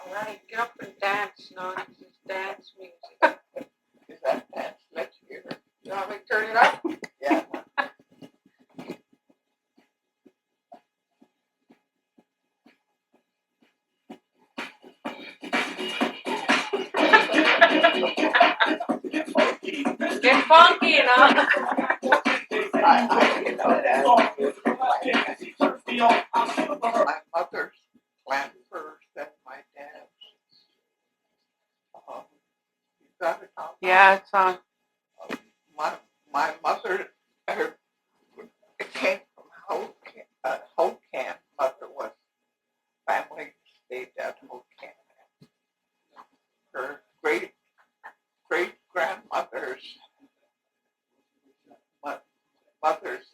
All right, get up and dance now. This is dance music. Is that dance? Let's hear it. You want me to turn it up? Yeah. Get funky, you know. I you know that. My mother's plant first and my dad's. You got it on? Yeah, it's on. My mother came from Hokan. Mother was family stayed at Hokan. Her great grandmother's mother's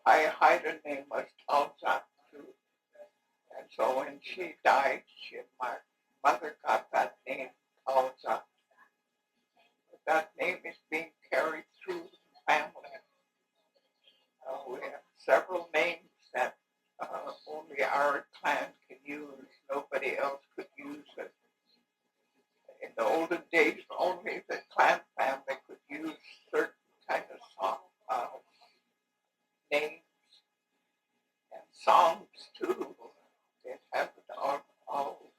Haida name was Dakju, and so when she died, my mother got that name Dakju. That name is being carried through the family. We have several names that only our clan can use. Nobody else could use it. In the olden days, only the clan family could use certain kind of names and songs too. They have it all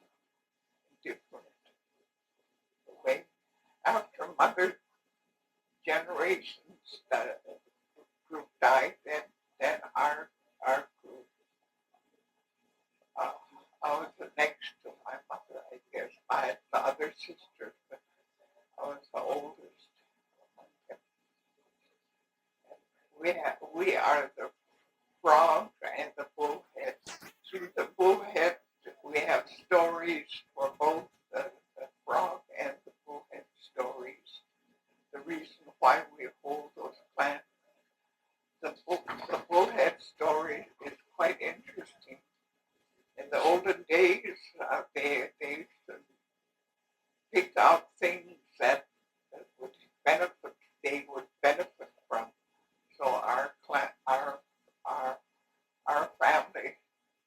different way. After mother generations, the group died, then our group. I was the next to my mother, I guess. I had the other sisters, but I was the oldest. We are the frog and the bullhead. Through the bullhead, we have stories for both the frog and the bullhead stories. The reason why we hold those clans. The bullhead story is quite interesting. In the olden days, they used to pick out things that would benefit. They would benefit from. So our clan, our family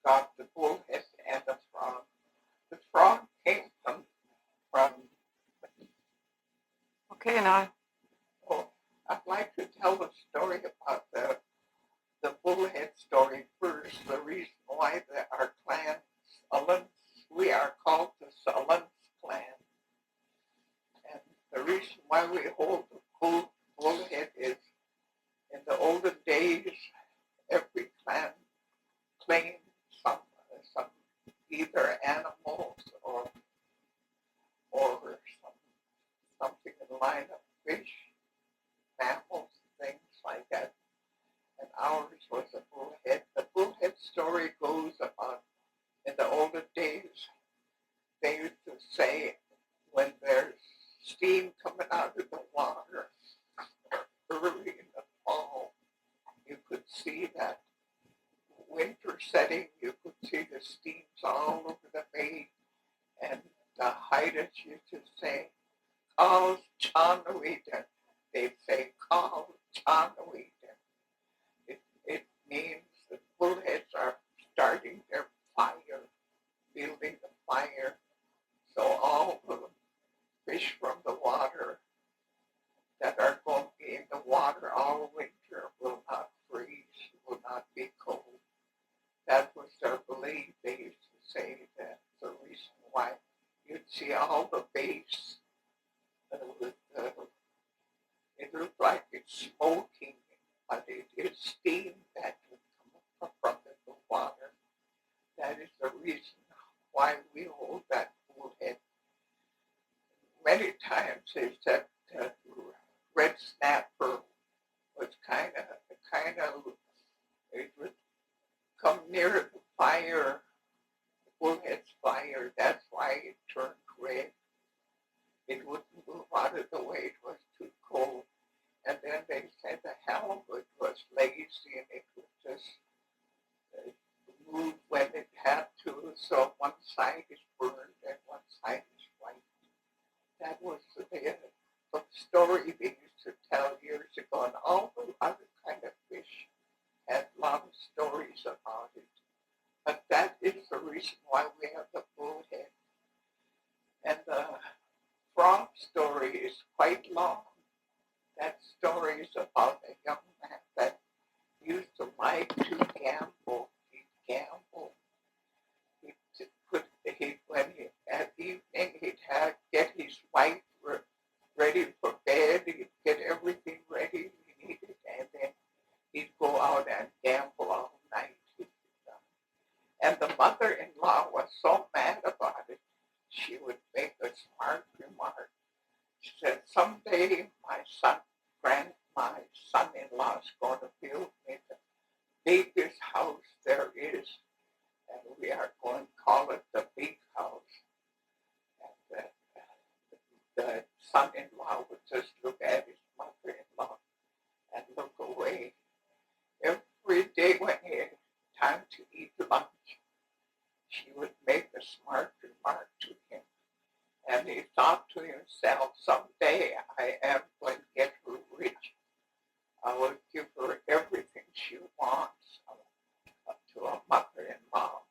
got the bullhead and the frog. The frog came from. Okay, now. Oh, I'd like to tell the story about the bullhead story first. The reason why our clan, we are called the Sullivan's clan. And the reason why we hold the bullhead is in the olden days, every clan claimed some either animals or something in the line of fish, mammals, things like that. And ours was a bullhead. The bullhead story goes about in the olden days, they used to say when there's steam coming out of the water early in the fall, you could see that winter setting, you could see the steams all over the bay. And the Haidas used to say, "Call Chanawita." They'd say, "Call Chanawita." It means the bullheads are starting their fire, building the fire, so all the fish from the water that are going to be in the water all winter will not freeze, will not be cold. That was their belief. They used to say that's the reason why you'd see all the base it looked like it's smoking, but it's steam that would come from the water. That is the reason why we hold that bullhead. Many times they said red snapper was kind of, it would come near the fire, the bullhead's fire. That's why it turned red. It wouldn't move out of the way. It was too cold. And then they said the halibut was lazy and it would just move when it had to. So one side is burned and one side is white. That was the story they used to tell years ago. And all the other kind of fish had a lot of stories about it. But that is the reason why we have the bullhead. is quite long. That story is about a young man that used to like to gamble. He'd gamble. At evening he'd get his wife ready for bed. He'd get everything ready he needed, and then he'd go out and gamble all night. And the mother-in-law was so mad about it, she would make a smart remark. She said, someday my son-in-law is going to build me the biggest house there is, and we are going to call it the big house. And the son-in-law would just look at his mother-in-law and look away. Every day when he had time to eat lunch, she would make a smart remark to him. And he thought to himself, someday I am going to get her rich. I will give her everything she wants. To a mother-in-law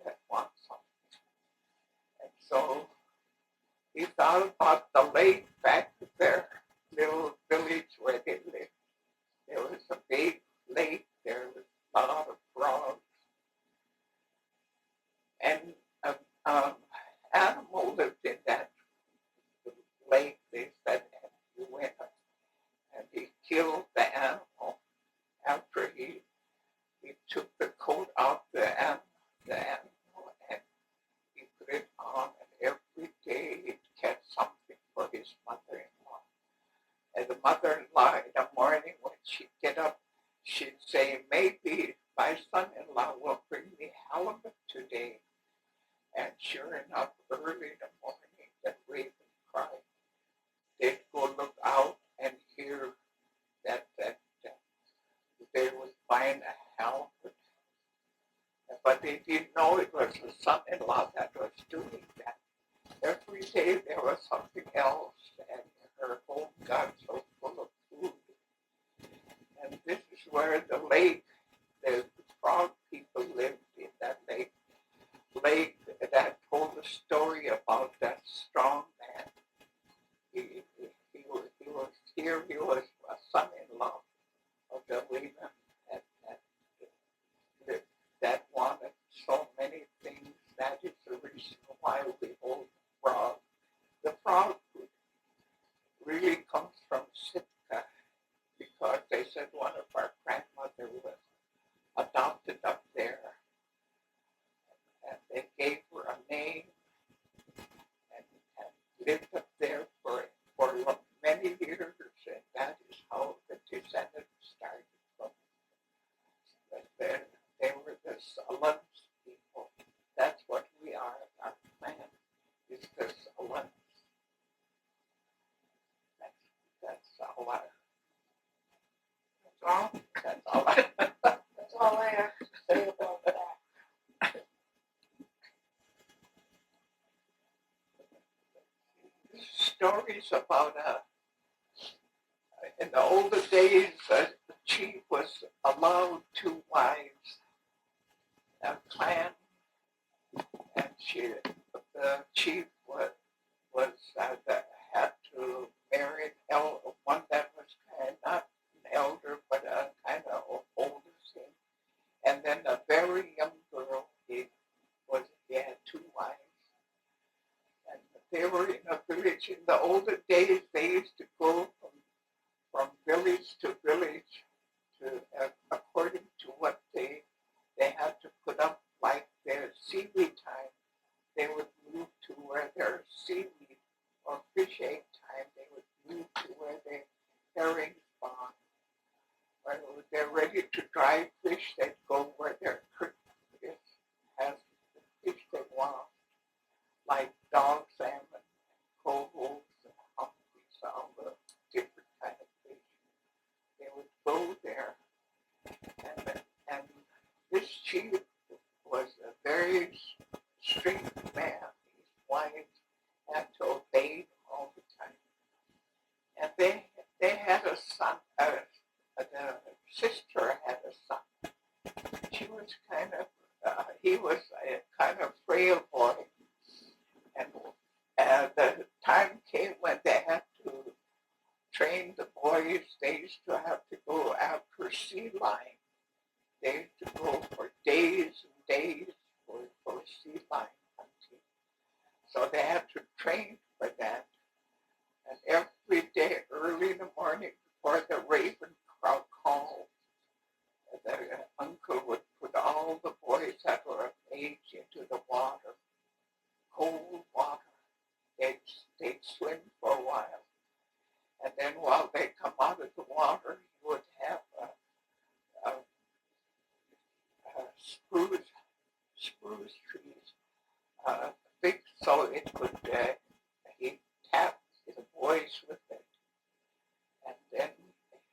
that wants something. And so he thought about the lake back to their little village where they lived. There was a big lake, there was a lot of frogs. And an animal lived in that lake, they said, and he went up and he killed the animal after he took the coat off the animal and he put it on, and every day he'd catch something for his mother-in-law. And the mother-in-law in the morning when she'd get up, she'd say, maybe my son-in-law will bring me halibut today. And sure enough, early in the morning, the raven cried. They'd go look out and hear that they would find a halibut. But they didn't know it was the son-in-law that was doing that. Every day there was something else, and her home got so full of food. And this is where the lake, the frog people lived in that lake that told the story about that strong man. He was a son-in-law of the women that wanted so many things. That is the reason why we hold the frog. The frog food really comes from Sitka, because they said one of our grandmother was adopted up there, and they gave her a name and lived up there for many years, and that is how the descendants started from. But then they were the Sculpin people. That's what we are. Our clan is the Sculpin. That's all I. That's all? That's all I. That's all I have to say about that. Stories about in the older days, the chief was allowed 2 wives, a clan, and the chief had to marry one that was not an elder, but a kind of older thing. And then a very young girl, he had 2 wives. And they were in a village. In the older days, they used to go from village to village according to what they had to put up, like their seaweed time. They would move to where their seaweed or fish egg time. They would move to where their herring spawn. When they're ready to dry fish, they'd go where their creek has the fish they want, like dog salmon, cohos, and humpies, all the different kind of fish. They would go there, and this chief was a very strict man. His wives had to obey him all the time, and they had a son. The sister had a son. She was he was a kind of frail boy, and time came when they had to train the boys. They used to have to go after sea lion. They used to go for days and days for sea lion hunting. So they had to train for that. And every day, early in the morning, before the raven crowd called, the uncle would put all the boys that were of age into the water, cold water. They'd swim for a while. And then while they come out of the water, you would have spruce trees fixed so it could, he'd tap the boys with it. And then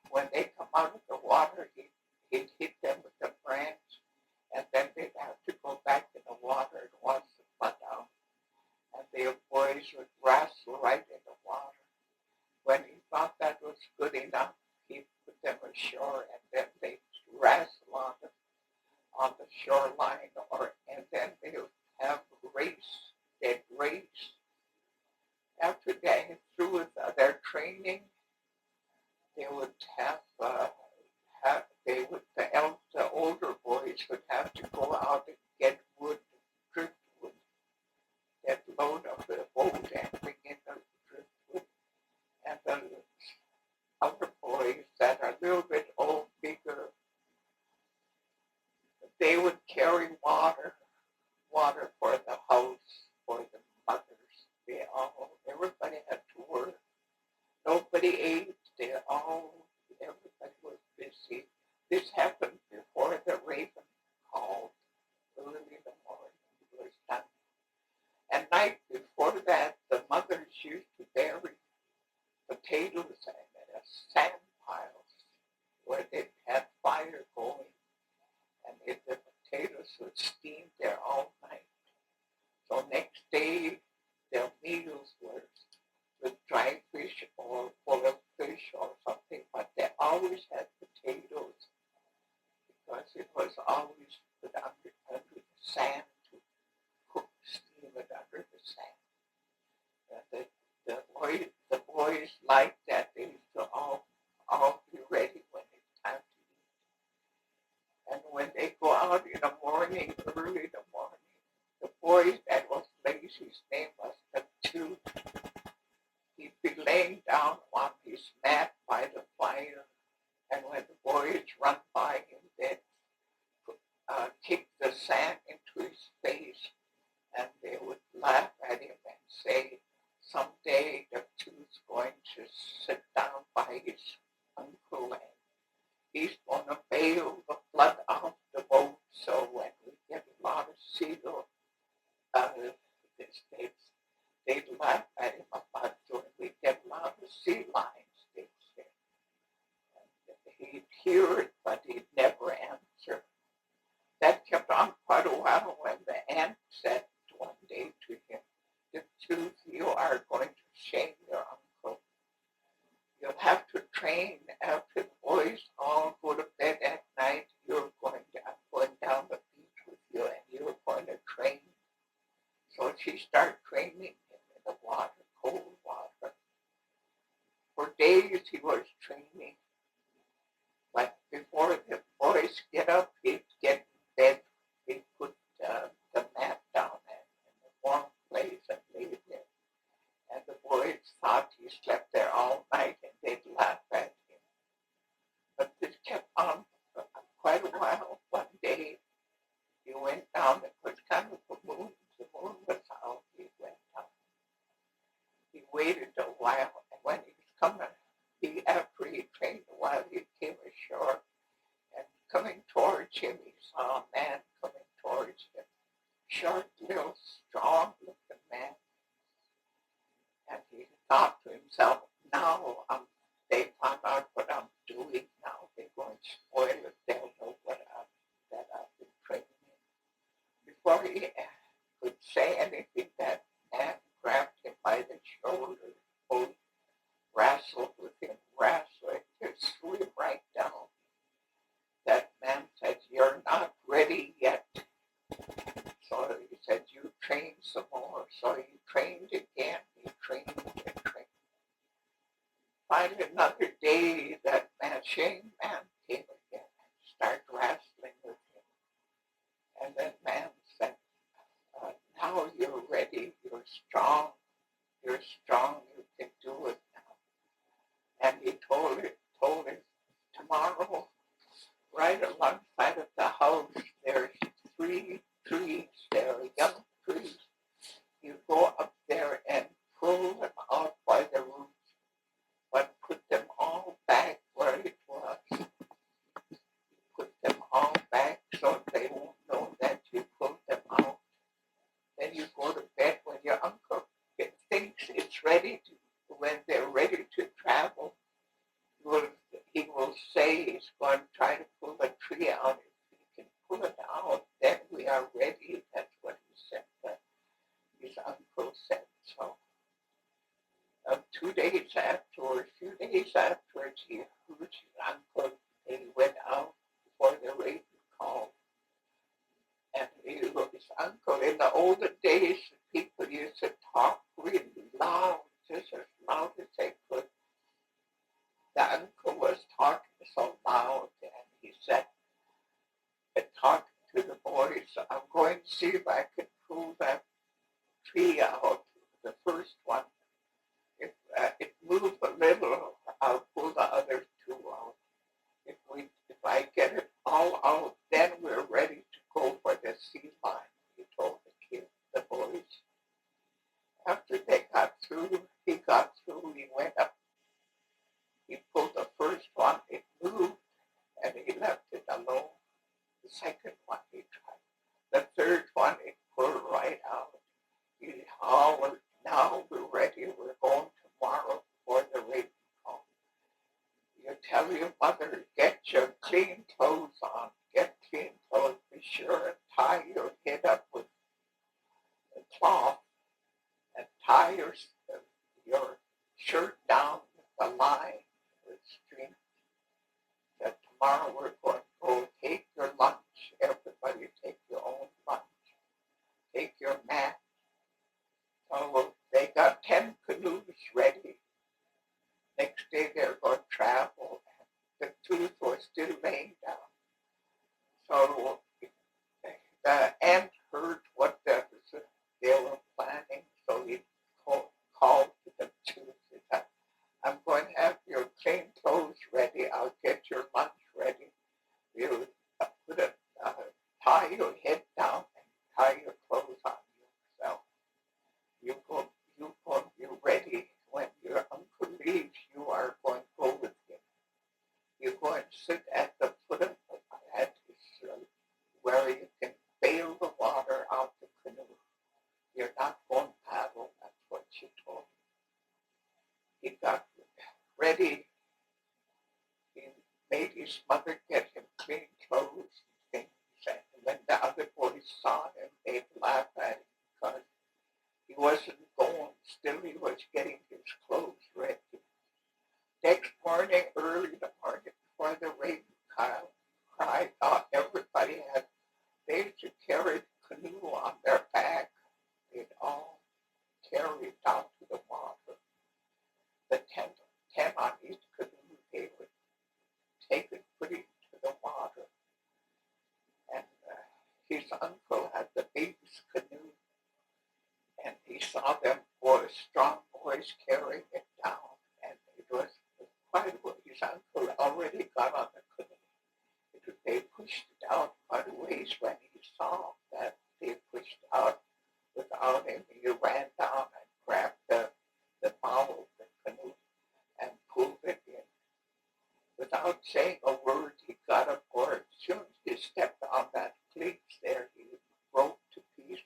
when they come out of the water, he'd hit them with the branch, and then they'd have to go back in the water and wash the blood out. And the boys would wrestle right in the water. When he thought that was good enough, he'd put them ashore, and then they'd wrestle on the shoreline, and then they would have race. They'd race. After getting through with their training, they would have the older boys would have to go out and get wood, driftwood, get load of the boat and bring in the driftwood. And the other boys that are a little bit bigger, they would carry water for the house, for the mothers. Everybody had to work. Nobody ate. Everybody was busy. This happened before the raven called early in the morning. It was done. And night before that, the mothers used to bury potatoes in sand piles where they had fire going. And if the potatoes would steam there all night. So next day, their meals were with dried fish or full of fish or something, but they always had potatoes because it was always put under the sand to cook, steam it under the sand. And the boys liked that. They used to all be ready when it's time to eat. And when they go out in the morning, early in the morning, the boy that was lazy, his name was Dakju. He'd be laying down on his mat by the fire, and when the boys run by him, they'd kick the sand into his face, and they would laugh at him and say, someday Dakju's going to sit down by his uncle, and he's going to bail the blood off the boat, so when we get a lot of seagulls, they'd laugh at him about when we get a lot of sea lions, they'd say. And he'd hear it, but he'd never answer. That kept on quite a while when the aunt said one day to him, Dakju, you are going to shame your uncle. You'll have to train after the boys all go to bed at night. I'm going down the beach with you, and you're going to train. So she started training him in the water, cold water. For days he was training. But before the boys get up, he'd get in bed. He'd put the mat down in the warm place and lay there. And the boys thought he slept there all night, and they'd laugh at him. But this kept on for quite a while. One day he went down. It was kind of a moon. The moon was out. He went down. He waited a while, and when he was coming, after he trained a while, he came ashore, and coming towards him, he saw a man coming towards him. Short, little, strong-looking man. And he thought to himself, now they found out what I'm doing now. They're going to spoil it. They'll know that I've been training him. Before he could say anything, that man grabbed him by the shoulder, both wrestled with him, just threw him right down. That man said, you're not ready yet. So he said, you train some more. So he trained again. He trained and trained. Finally, another day, that Shane man came again and started wrestling with him. And then man said, now you're ready, you're strong, you can do it now. And he told him, tomorrow, right alongside of the house, there's 3 trees, they're young trees. You go up there and pull them out by the roots, but put them all back where it was. Put them all back so they won't know that you pulled them out. Then you go to bed when your uncle thinks it's ready to, when they're ready to travel, he will say he's going to try to pull a tree out. If he can pull it out, then we are ready. That's what he said. His uncle said so. 2 days afterwards, a few days afterwards, he heard his uncle. He went out before the raven called. And his uncle, in the olden days, people used to talk really loud, just as loud as they could. The uncle was talking so loud, and he said, talking to the boys, I'm going to see if I can pull that tree out, the first one. If it moves a little, I'll pull the other 2 out. If I get it all out, then we're ready to go for the sea line, he told the boys. After they got through, he went up. He pulled the first one, it moved, and he left it alone. The second one he tried. The third one, it pulled right out. He hollered, now we're ready, we're going tomorrow before the raven comes. You tell your mother, get your clean clothes on, get clean clothes, be sure and tie your head up with a cloth, and tie your shirt down with a line with string. That tomorrow we're going to go take your lunch. Everybody take your own lunch. Take your mat. So they got 10 canoes ready. Next day they're going to travel. The tooth was still laying down. So the ant heard what they were planning. So he called to the tooth. He said, I'm going to have your clean clothes ready. I'll get your lunch ready. You tie your head down and tie your clothes on yourself. You're ready. When your uncle leaves, you are going to go with him. You're going to sit at the foot of where you can bail the water out the canoe. You're not going to paddle. That's what she told him. He got ready. He made his mother get him clean clothes and things. And when the other boys saw him, they'd laugh at him because he wasn't going. Still, he was getting his clothes ready. Next morning, early in the morning, before the raven cried out, everybody they used to carry the canoe on their back. They'd all carry it down to the water. The 10 on each canoe, they would take it, put it into the water. And his uncle had the biggest canoe, and he saw them boys, strong boys, carrying it down. And it was quite a way. His uncle already got on the canoe. They pushed it out quite a ways. When he saw that they pushed out without him, he ran down and grabbed the bow of the canoe and pulled it in. Without saying a word, he got aboard. As soon as he stepped on that cleats there, he broke to pieces.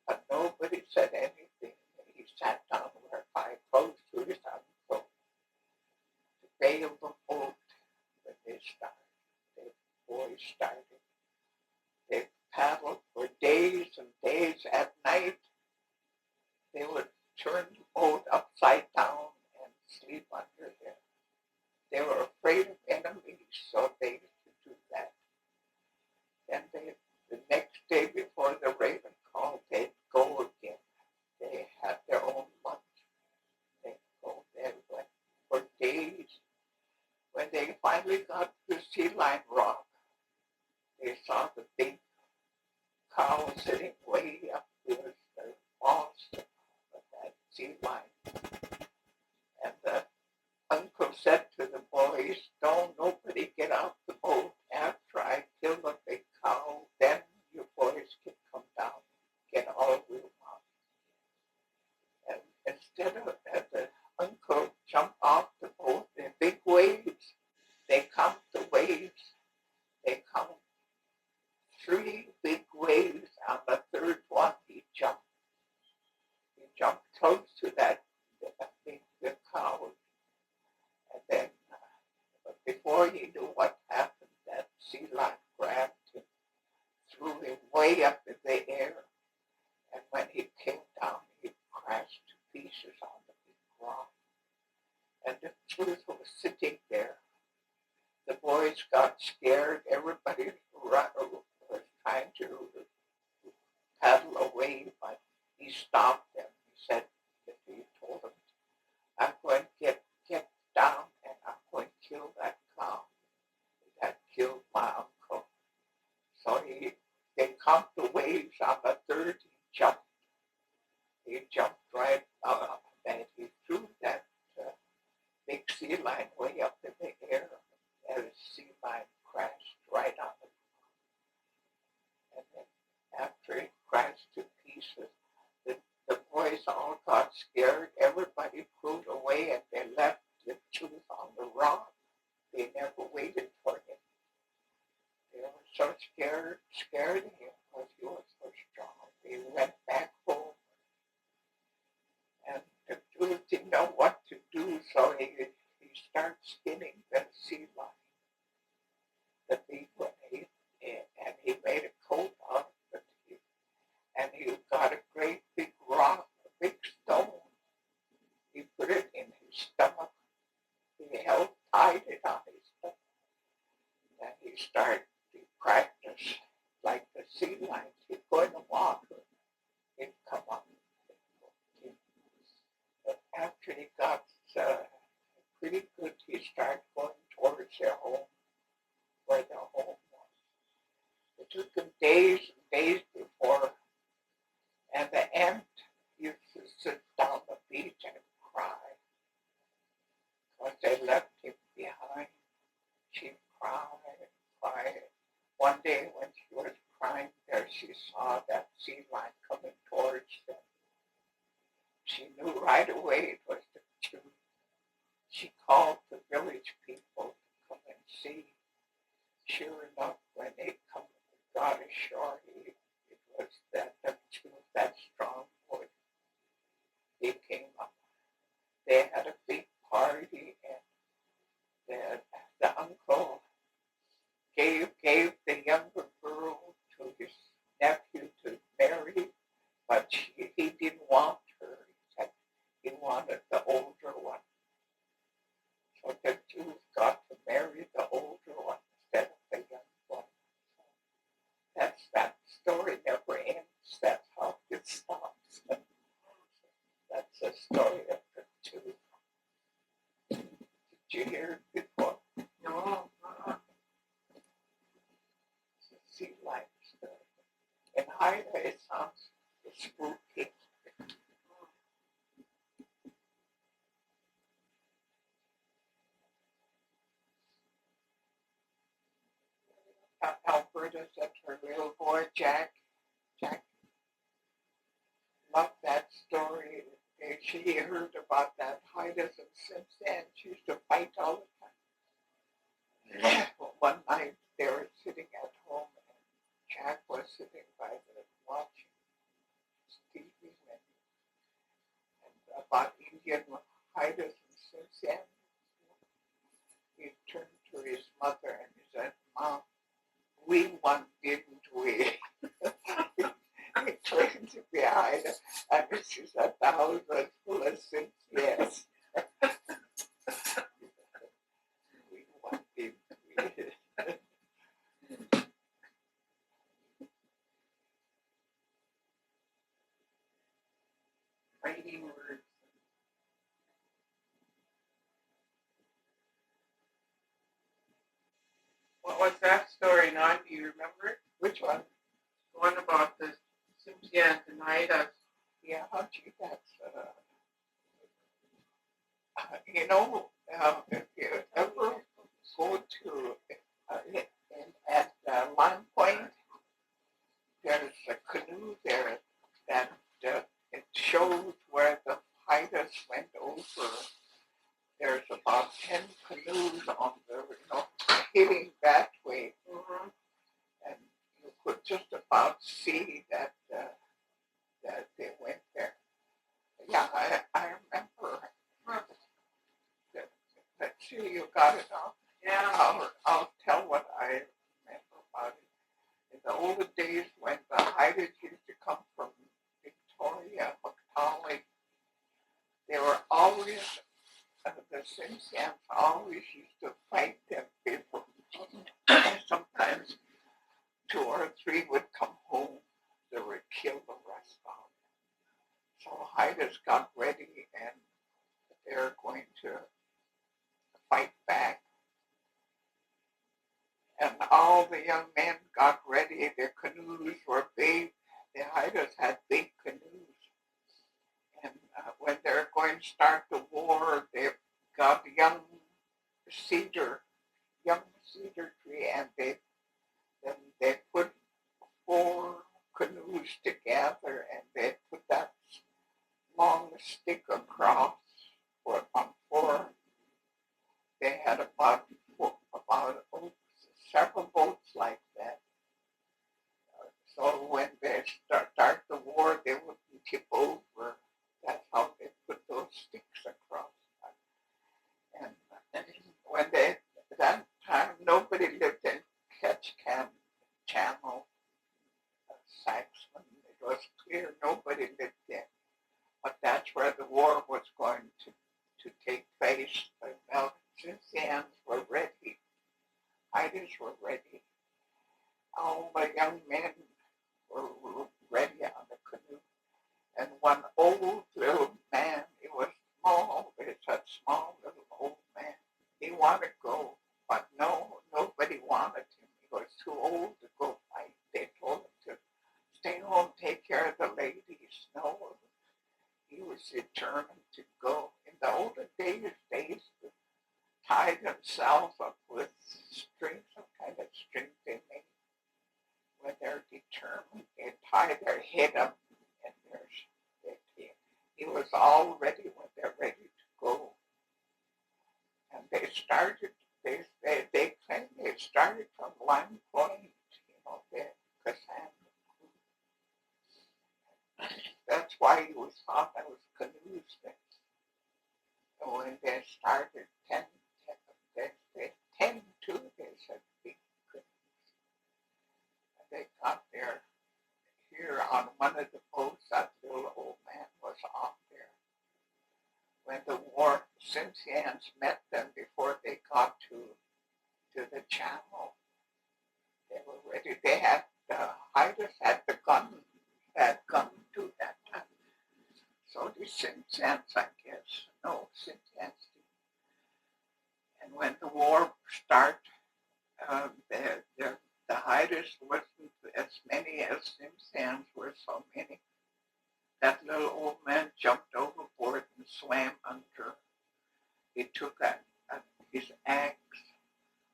But nobody said anything. He sat down whereby close to his uncle to bail the boat when they started. The boys started. They paddled for days and days. At night, they would turn the boat upside down and sleep under there. They were afraid of enemies, so they used to do that. Then the next day before the raven called, they'd go again. cow sitting way up there, the boss of that sea lion. And the uncle said to the boys, "Don't nobody get out the boat after I kill the big cow, then you boys can come down and get all we want." And instead of the uncle jump off the boat, the big waves, they count the waves. They count 3 big waves. On the third one, he jumped. He jumped close to that big cow. And then, but before he knew what happened, that sea lion grabbed him, threw him way up in the air. And when he came down, he crashed to pieces on the big rock. And the truth was sitting there. The boys got scared. Everybody was trying to paddle away, but he stopped them. He told them, "I'm going to get down and I'm going to kill that cow that killed my uncle." So they count the waves. On the third, he jumped. He jumped right up and he threw that big sea lion way up in the air. And the sea lion crashed right on it. And then after it crashed to pieces, the boys all got scared. Everybody pulled away and they left the tooth on the rock. They never waited for him. They were so scared of him because he was so strong. They went back home. And the tooth didn't know what to do, so he started skinning the sea lion. The big one, and he made a coat out of it. And he got a great big rock, a big stone. He put it in his stomach. He tied it on his stomach. And he started to practice like the sea lion. He'd go in the water, he'd come up. But after he got pretty good, he started going towards their home, where their home was. It took him days and days before, and the aunt used to sit down the beach and cry because they left him behind. She'd cry and cry. One day when she was crying there, she saw that sea lion coming towards them. She knew right away it was the truth. She called the village people to come and see. Sure enough, when they come and got ashore, it was that truth, that strong voice. They came up. They had a big party, and the uncle gave the younger girl to his nephew to marry, but he didn't want her. He wanted the older one. So the Jews got to marry the older one instead of the young one. That story never ends. That's how it stops. That's the story of the two. Did you hear it before? No. It's a sea lion story. In Haida, it sounds spooky. Alberta said her little boy, Jack loved that story. She heard about that Haidas and Tsimshian. She used to fight all the time. One night they were sitting at home and Jack was sitting by the watching TV and about Indian Haidas and Tsimshian. He turned to his mother and he said, "Mom, we won, didn't we?" He turned to behind and she said, "The house was full of six, yes." We won, didn't we? Fighting words. What was that story, Nan? Do you remember it? Which one? The one about the Tsimshian Haida. Yeah, gee, that's, if you ever go to, at Line Point, there's a canoe there that it shows where the Haidas went over. There's about 10 canoes on the, heading that way. Mm-hmm. And you could just about see that that they went there. Yeah, I remember. Let's see, you got it all. Yeah. I'll tell what I remember about it. In the older days when the Haidas used to come from Victoria, McTauley, they were always, the Tsimshians always used to fight them people. Sometimes 2 or 3 would come home, they would kill the rest of them. So Haidas got ready and they're going to fight back. And all the young men got ready, their canoes were big. The Haidas had big canoes. And when they're going to start the war, they've got a young cedar tree, and they put 4 canoes together, and they put that long stick across on 4. They had about several boats like that. So when they start the war, they wouldn't tip over. That's how they put those sticks across. And when that time, nobody lived in Ketchikan Channel, Saxon. It was clear nobody lived there. But that's where the war was going to take place. Now, Tsimshians were ready. Haidas were ready. All the young men were ready on the canoe. And one old little man, he was small, but it's a small little old man. He wanted to go, but nobody wanted him. He was too old to go fight. They told him to stay home, take care of the ladies. No, he was determined to go. In the older days, they used to tie themselves up with string, some kind of string they made. When they're determined, they tie their head up, and he was all ready when they're ready to go. And they claim they started from Line Point, the Cassandra. That's why he was thought that was canoes then. And when they started 10 too, they said big canoes. And they got there here on one of the boats. That little old man was on there. When the war, Tsimshians met them before they got to the channel. They were ready. They had the Haidas had the gun, too that time. So the Tsimshians, I guess, Tsimshians did. And when the war started, the Haidas wasn't as many as Tsimshians were, so many. That little old man jumped overboard and swam under. He took his axe.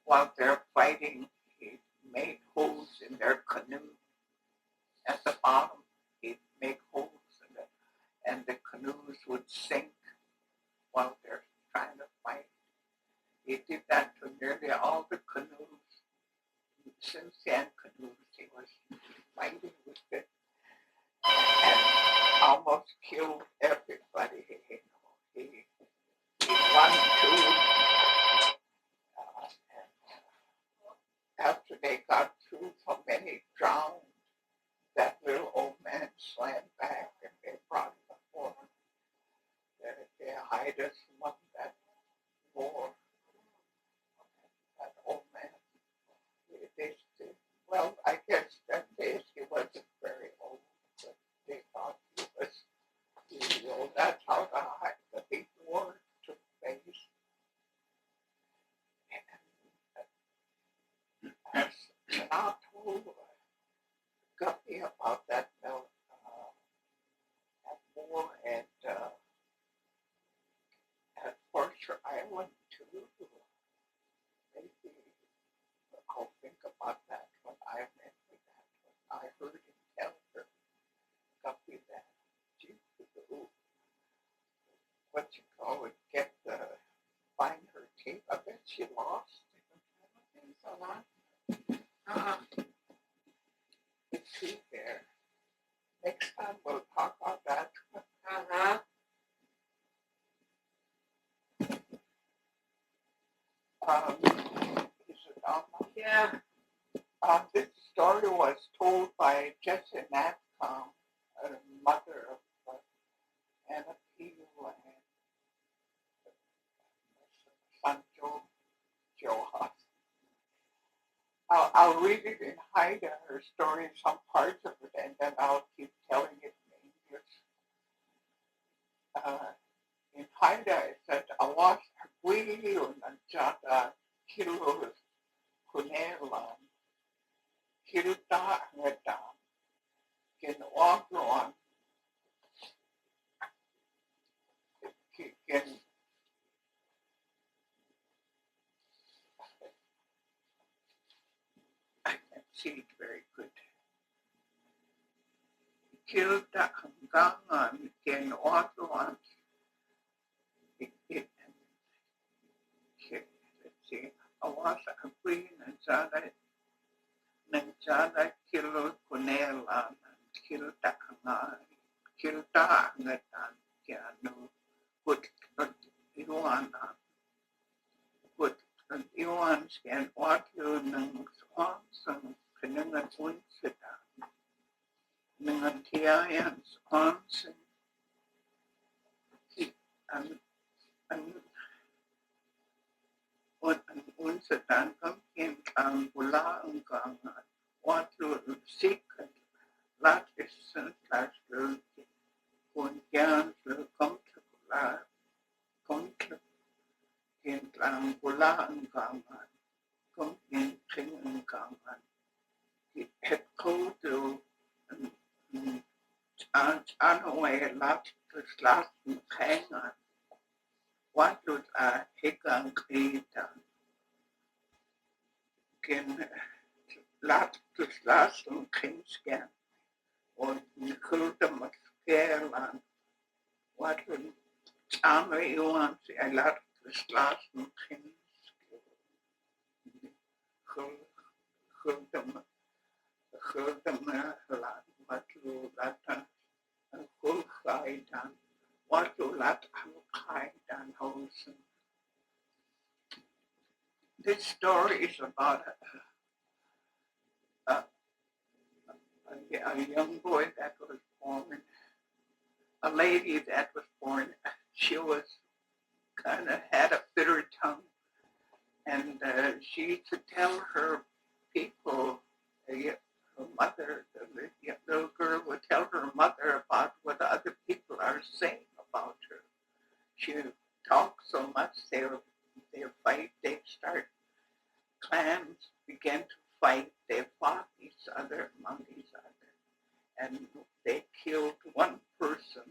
While they're fighting, he made holes in their canoe. At the bottom, he'd make holes in it, and the canoes would sink while they're trying to fight. He did that to nearly all the canoes, Tsimshian canoes. He was fighting with it and almost killed everybody. He won too. After they got through, so many drowned. That little old man swam back, and they brought him before. The Haidas won that war. That old man. Well, I guess that days he wasn't very old, but they thought he was really old. That's how the big war took place. And as Naanaa told Guppy she lost. I don't think so, not. It's there. Next time we'll talk about that. Is it on? Yeah. This story was told by Clara Natkong, mother of Anna Peel and son Joe Huss. I'll read it in Haida, her story, some parts of it, and then I'll keep telling it in English. In Haida, it said, Awas Agui Unajata Kilos Kunelan Kilta Ngedam Kin Wagron Kin I can see it very good. Kilta Ngangan Kin Wagron. Let's see. Awas Agui Nanjana Kilo Kunelan Kilta Ngatan Kiano Put Iwana Put Iwan Scan Watu Nang Swanson Penungan Winsita Nangantiayan Swanson and Winsita Pumpkin and Bula and Ganga Watu Secret Latin slash Kunyan Comfortable Comfort in Bula and Ganga Pumpkin King and Ganga head code to Anaway Latin hang on. What would I take on Krita? Can last king scan or Kulta Mascareland? What would Amri want? I love this last king Kulta Mahalan, what to Lata and Kulhaidan, what to Lat Haidan Hosen. This story is about a young boy that was born, a lady that was born. She was kind of had a bitter tongue, and she used to tell her people, her mother, the little girl would tell her mother about what other people are saying about her. She talked so much, they fight, they start, clans began to fight, they fought each other among each other, and they killed one person.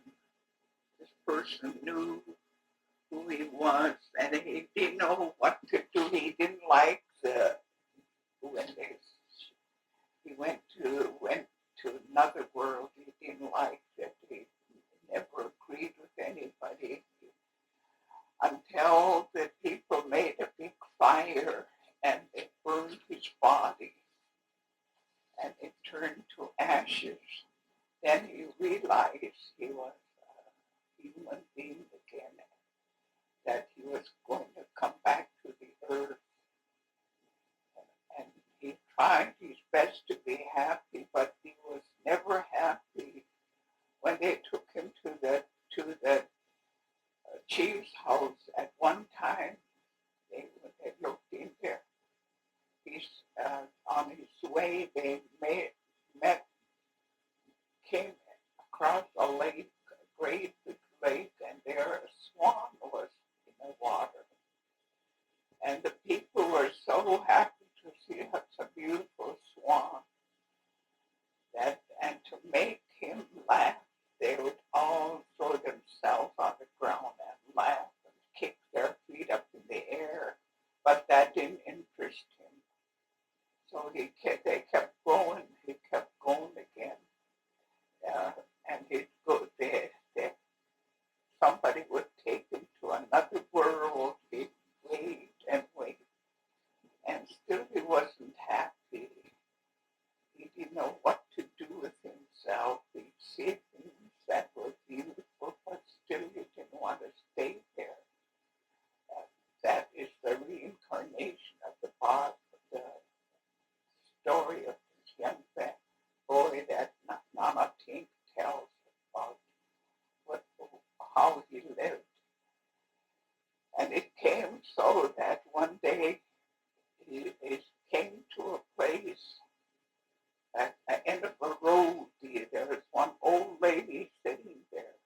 This person knew who he was, and he didn't know what to do. He didn't like when he went to another world. He didn't like that. He never agreed with anybody until the people made a big fire and they burned his body and it turned to ashes. Then he realized he was a human being again, that he was going to come back to the earth. And he tried his best to be happy, but he was never happy. When they took him to the chief's house at one time, they looked in there. He's on his way. They came across a lake, a great big lake, and there a swan was in the water. And the people were so happy to see such a beautiful swan and to make him laugh, they would all throw themselves on the ground and laugh and kick their feet up in the air. But that didn't interest him. So they kept going. He kept going again. And he'd go there. Somebody would take him to another world. He'd wait and wait. see things that were beautiful, but still you didn't want to stay there. That is the reincarnation of the story of this young boy that Naanaa tells about how he lived. And it came so that one day he came to a place at the end of a road. There was one old lady sitting there.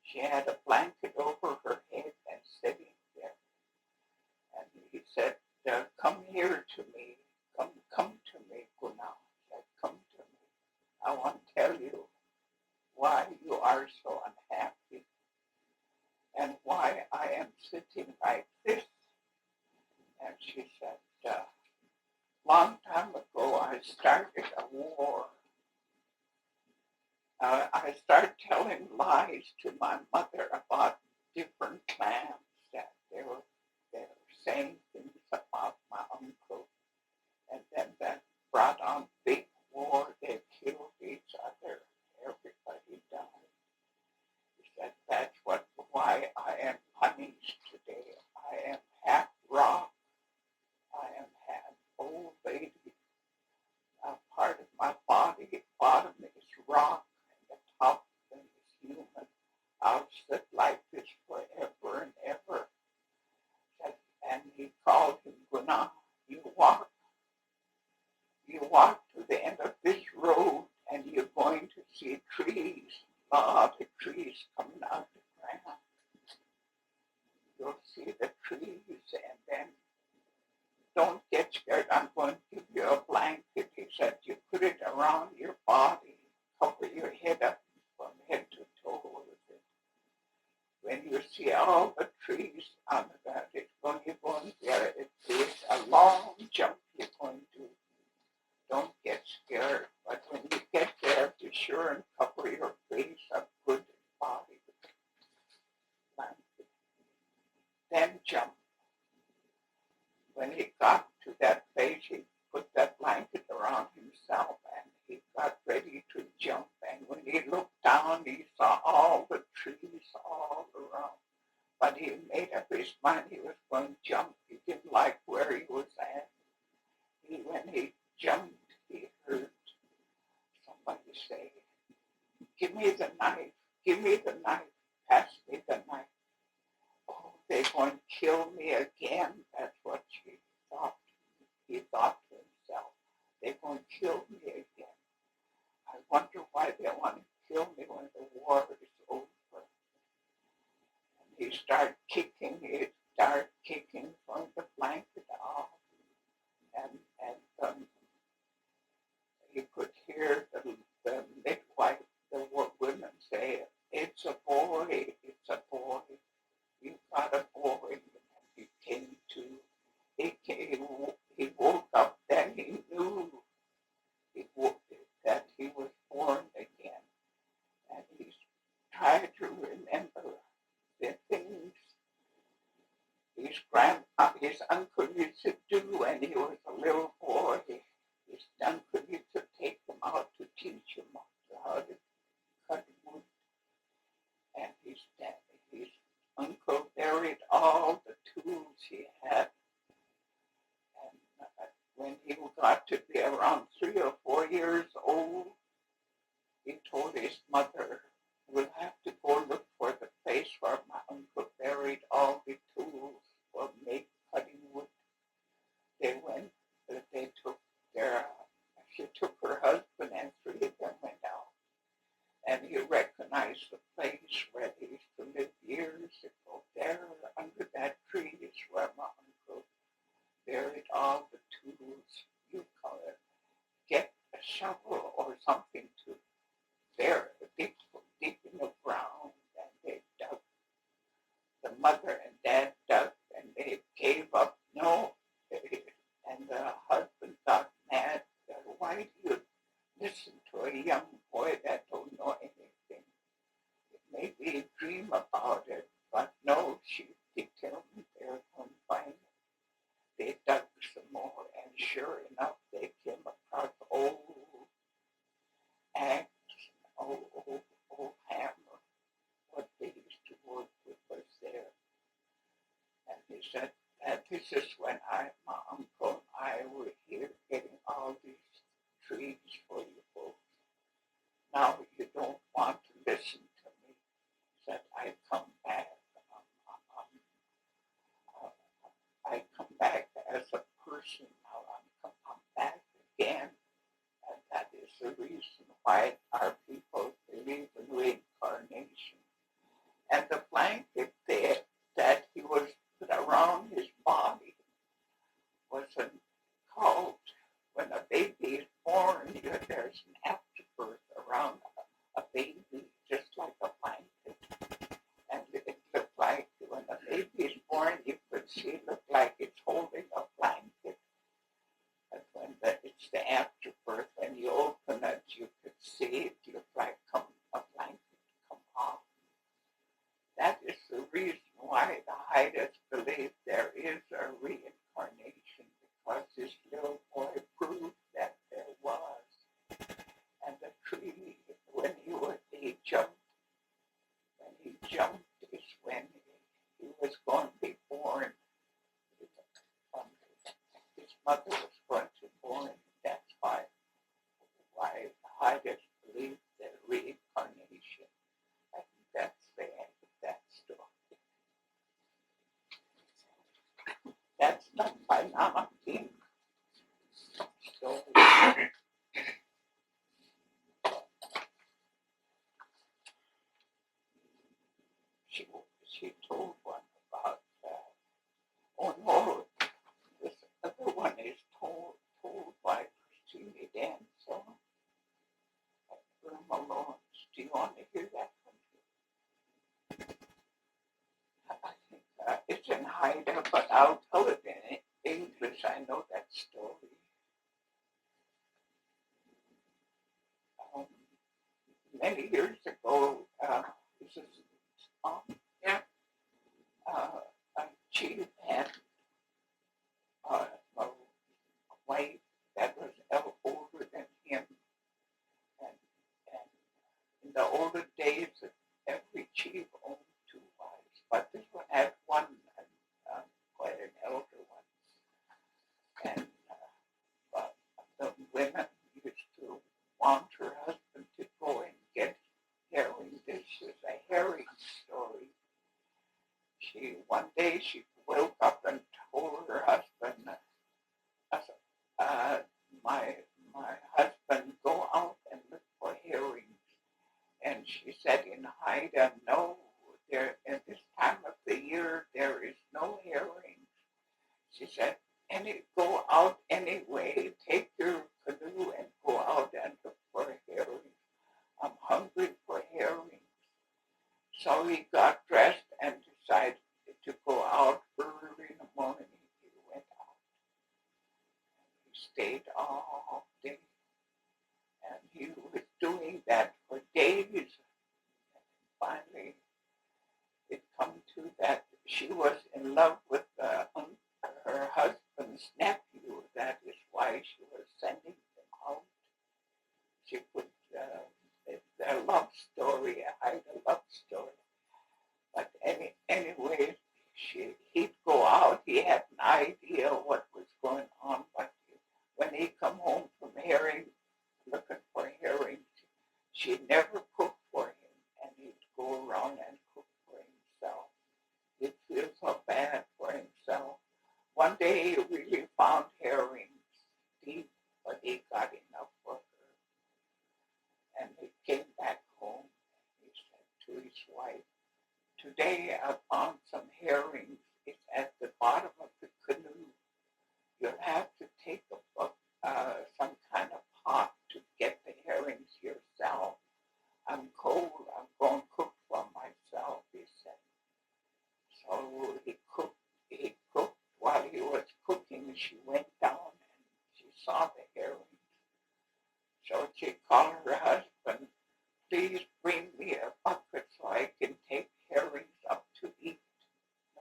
She had a blanket over her head and sitting there. And he said, come here to me. Come to me, Guna. He said, come to me. I want to tell you why you are so unhappy and why I am sitting like this. And she said, long time ago, I started a war. I started telling lies to my mother about different clans that they were saying things about my uncle. And then that brought on big war. They killed each other. Everybody died. He said, that's why I am punished today. I am half rock. I am half old lady. Part of my body, bottom is rock, and the top is human. I'll sit like this forever and ever. And he called him Guna. You walk to the end of this road, and you're going to see trees, a lot of trees coming out of the ground. You'll see the trees, and then don't get scared. I'm going to give you a blanket. He said, you put it around your body, cover your head up from head to toe with it. When you see all the trees on the ground, you're going there. It's a long jump you're going to. Don't get scared. But when you get there, be sure and cover your face up good body with the blanket. Then jump. When he got to that place, he put that blanket around himself and he got ready to jump. And when he looked down, he saw all the trees all around. But he made up his mind he was going to jump. He didn't like where he was at. When he jumped, he heard somebody say, give me the knife, give me the knife, pass me the knife. Oh, they're going to kill me again. That's what he thought. He thought to himself, they're going to kill me again. I wonder why they want to kill me when the war is over. And he started kicking, from the blanket off. And you could hear the midwife, the women say, it's a boy, it's a boy. You got a boy. And he came to, he woke up, then he knew that he was born again. And he tried to remember the things his uncle used to do when he was a little boy. His uncle used to take him out to teach him how to cut wood. And his uncle buried all the tools he had. And when he got to be around 3 or 4 years old, he told his mother, we'll have to go look for the place where my uncle buried all the tools for cutting wood. She took her husband and 3 of them went out. And he recognized the place where they used to live years ago. There under that tree is where my uncle buried all the tools. You call it. Get a shovel or something to bury deep in the ground. And they dug. The mother and dad dug and they gave up. No. And the husband got mad. Why do you listen to a young boy that don't know anything? Maybe he dream old hammer, what they used to work with was there. And he said, this is when my uncle and I were here getting all these trees for you folks. Now you don't want to listen to me. He said, I come back. I come back as a person now. I'm back again. And that is the reason why our people believe in reincarnation. And the blanket there that he was put around his body was called, when a baby is born, there's an afterbirth around a baby, just like a blanket. And it looked like when a baby is born, you could see it look like it's holding a blanket. But when it's the afterbirth, when you open it, you could see it look like a blanket come off. That is the reason why the Haidas believe there is a reincarnation, because this little boy proved that there was. And the tree, when he jumped is when he was going to be born. His mother was going to be born. That's why the Haidas believe that reincarnation. I think that's the end of that story. That's done by Naanaa. She told one about oh no, this other one is told by Christine Danso. Malone. Do you want to hear that one? I think it's in Haida, but I'll tell it in English. I know that story. Many years ago, this is a chief had a wife that was older than him, and in the older days, every chief owned two wives, but this one had one, quite an elder one, and the women used to want her husband to go and get herring. This is a herring story. One day she woke up and told her husband, my husband, go out and look for herrings. And she said in Haida, no, at this time of the year, there is no herrings. She said, go out anyway, take your canoe and go out and look for herrings. I'm hungry for herrings. So he got dressed and decided to go out early in the morning. He went out. He stayed all day. And he was doing that for days. And finally, it come to that she was in love with her husband's nephew. That is why she was sending him out. She put their love story, I had a love story. But anyway, he'd go out. He had an idea what was going on. But when he come home from herring, looking for herrings, she never cooked for him, and he'd go around and cook for himself. He'd feel so bad for himself. One day he really found herrings deep, but he got enough for her. And he came back home, and he said to his wife, today I found some herrings. It's at the bottom of the canoe. You'll have to take some kind of pot to get the herrings yourself. I'm cold. I'm going to cook for myself, he said. So he cooked. While he was cooking, she went down and she saw the herrings. So she called her husband, please bring me a bucket so I can take herrings up to eat.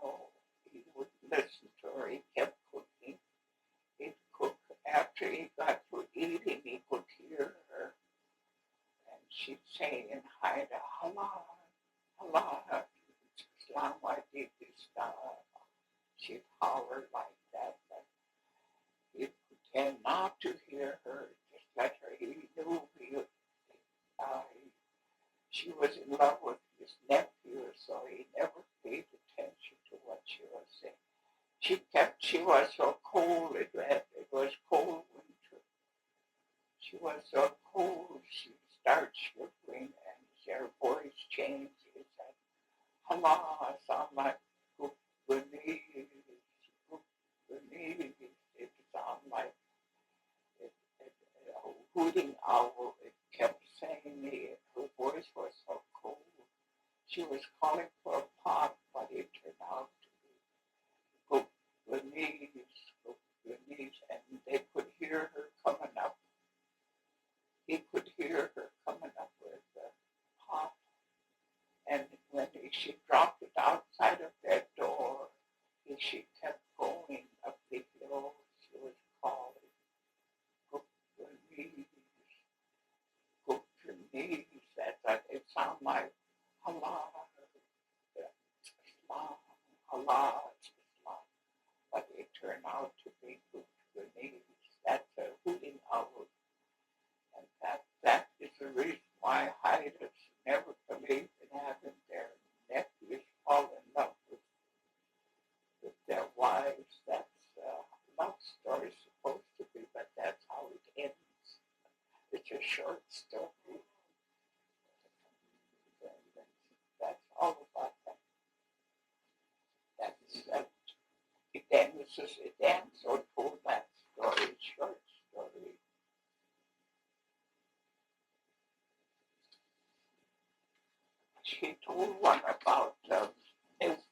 No, he wouldn't listen to her. He kept cooking. He'd cook. After he got to eating, he could hear her. And she'd say in Haida, Allah, Islam, I did this stuff. She'd holler like that, but he'd pretend not to hear her, just let her. He knew she was in love with his nephew, so he never paid attention to what she was saying. She was so cold, it was cold winter. She was so cold, she started shivering, and her voice changed. It said, Allah, sound like Gupani. It sounded like a hooting owl. It kept saying it. Her voice was so cold. She was calling for a pot, but it turned out to be Gupani, and they could hear her coming up. He could hear her coming up with the pot, and when she dropped it outside of that door, she kept going up the hill. She was calling, "Go your knees, go your knees." It sounded like Allah, Islam, Allah, Islam. But it turned out to be go your knees. That's a hooting owl. And that is the reason why Haidas never believed in having their nephews fall in love with their wives. That's love story supposed to be, but that's how it ends. It's a short story. That's all about that. That's it ends or told that story, short story. She told one about a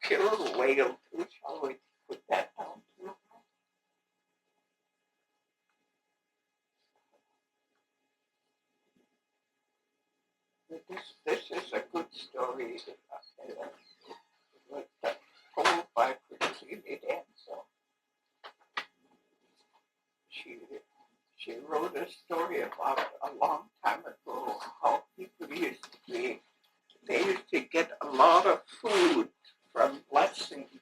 killer whale too. Shall we put that down too? This is a good story. It was told by Christine Ansel. She wrote a story about a long time ago how people used to be. They used to get a lot of food from blessings.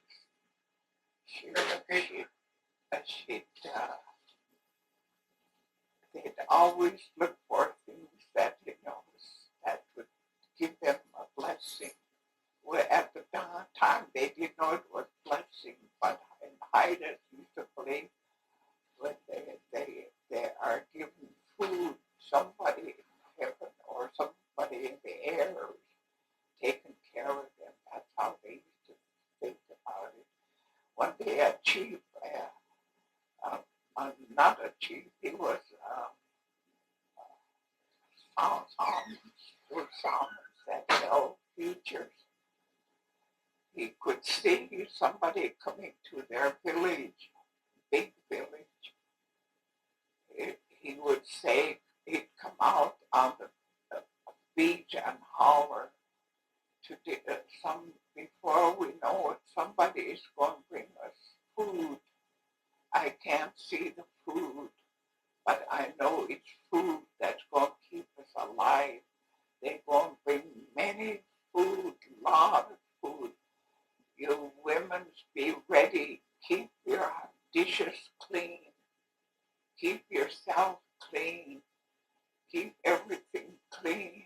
They'd always look for things that, that would give them a blessing. Well, at the time, they didn't know it was blessing, but in Haida used to believe when they are given food, somebody in heaven or somebody in the air is taking care of them. That's how they used to think about it. One day a chief, not a chief, he was Salmons that held futures. He could see somebody coming to their village, big village. He would say, he'd come out on the beach and holler to before we know it, somebody is going to bring us food. I can't see the food, but I know it's food that's going to keep us alive. They're going to bring many food, a lot of food. You women be ready. Keep your dishes clean. Keep yourself clean. Keep everything clean.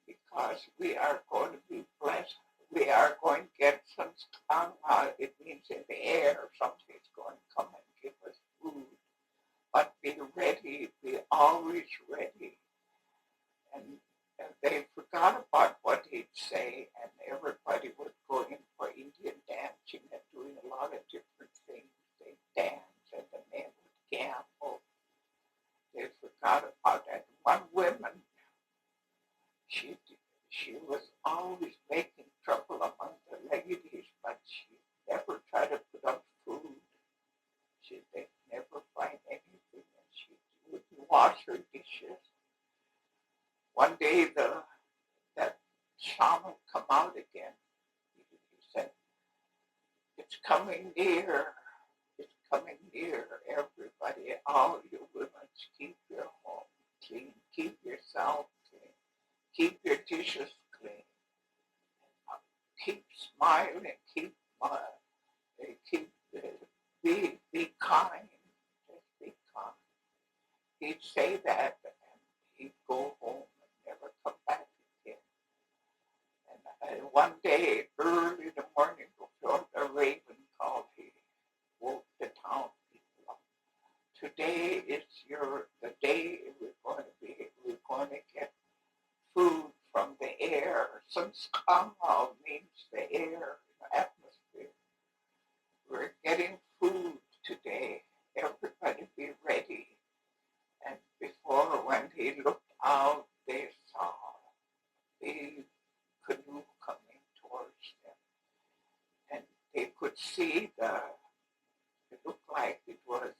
Because we are going to be blessed. We are going to get some skanga. It means in the air, something's going to come and give us food. But be ready. Be always ready. And they forgot about what he'd say, and everybody would go in for Indian dancing and doing a lot of different things. They'd dance, and the men would gamble. They forgot about that. One woman, she was always making trouble among the ladies, but she never tried to put up food. They'd never find anything, and she wouldn't wash her dishes. One day, that shaman come out again. He said, "It's coming near. It's coming near. Everybody, all you women, keep your home clean. Keep yourself clean." keep your dishes clean. Keep smiling. Keep be kind. Just be kind. He'd say that, and he'd go home and never come back again. And one day, early in the morning, before the raven called, he woke the town people up. Today is the day we're going to get food from the air. Tsimshian means the air, the atmosphere. We're getting food today. Everybody be ready. And before, when he looked out, they saw the canoe coming towards them. And they could see it looked like it was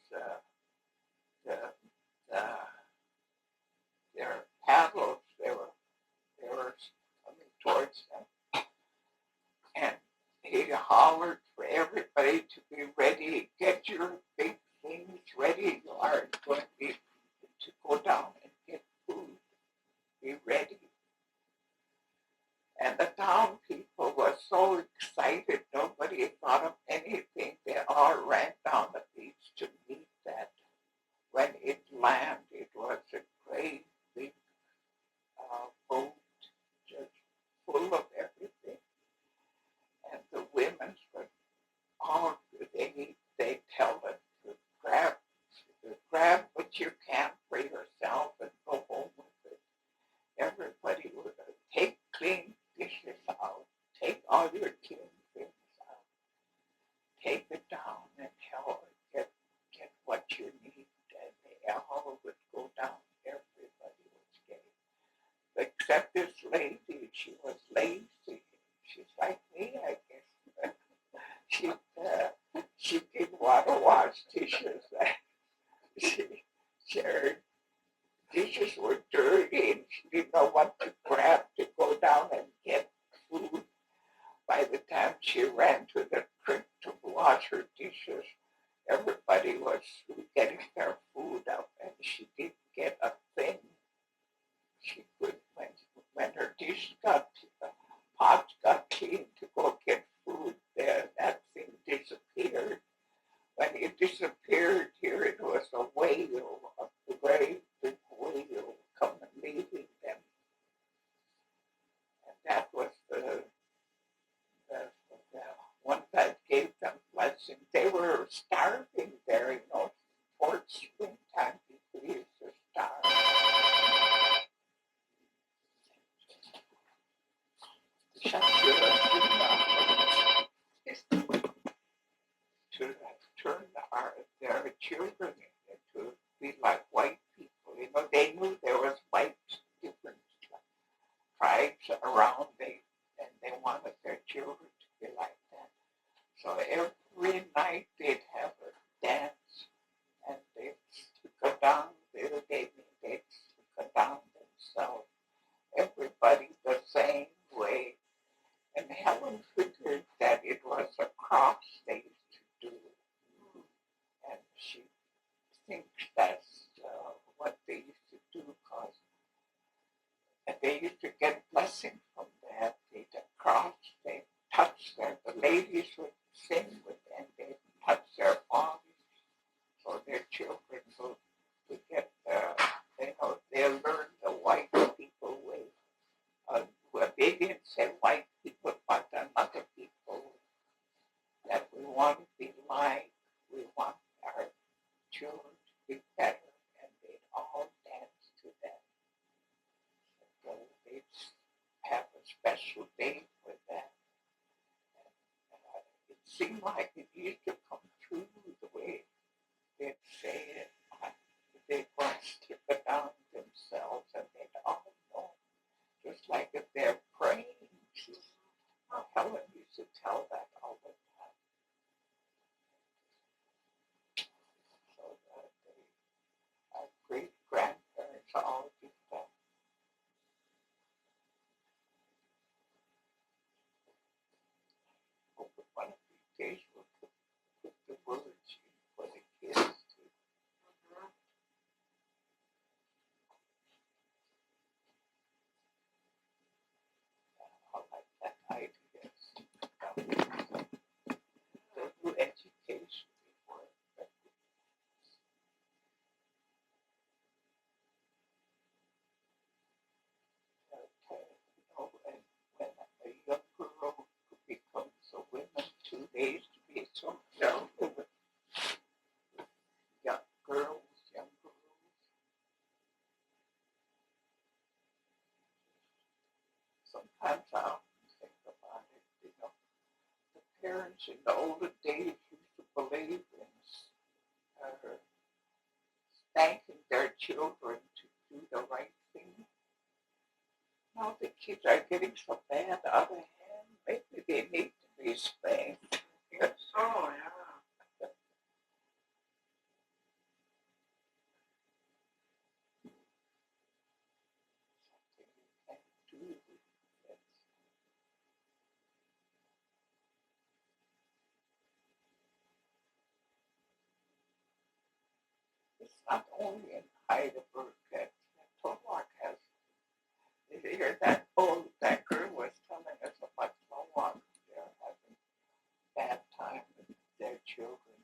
their paddles. They were coming towards them. And he hollered for everybody to be ready. Get your big things ready. You are going to go down and get food. Be ready. And the town people were so excited. Nobody thought of anything. They all ran down the beach to meet that. When it landed, it was a great big boat, just full of everything. And the women were all, they tell them to grab what you can for yourself and go home with it. Everybody would take clean dishes out, take all your clean things out, take it down and help get what you need. And they all would go down. Everybody was getting. Except this lady, she was lazy. She's like me, I guess. She didn't want to wash dishes. Her dishes were dirty and she didn't know what to grab to go down and get food. By the time she ran to the creek to wash her dishes, everybody was getting their food up and she didn't get a thing. She could, when her pots got clean to go get food, that thing disappeared. When it disappeared here, it was a whale, a great big whale coming leaving them. And that was the one that gave them blessing. They were starving there, towards springtime, people used to starve. To turn their children into be like white people. They knew there was white different tribes around and they wanted their children to be like that. So every night they'd have a dance and they'd go down, they'd go down themselves. Everybody the same way. And Helen figured that it was a cross they used to do. And she thinks that's what they used to do because they used to get blessing from that. They'd cross, they'd touch the ladies would sing with them, they'd touch their bodies. So their children would get, they'll learn the white people way. They didn't say white people, but another people that we want to be like, we want our children to be better, and they'd all dance to that. So they'd have a special day for that. And it seemed like it used to come true the way they'd say it. They'd want to skip it down themselves, and they'd all know. Just like if they're praying. Helen used to tell that all the time. So that our great-grandparents all did that. Hope one of these days we'll put the words in for the kids too. days to be so sheltered with young girls. Sometimes I'll think about it, the parents in the older days used to believe in spanking their children to do the right thing. Now the kids are getting so bad. On the other hand, maybe they need to be spanked. Oh, yeah. Something you can't do with kids. It's not only in Hydaburg that Towak has. You hear that girl was telling us about Towak. They're having bad time with their children.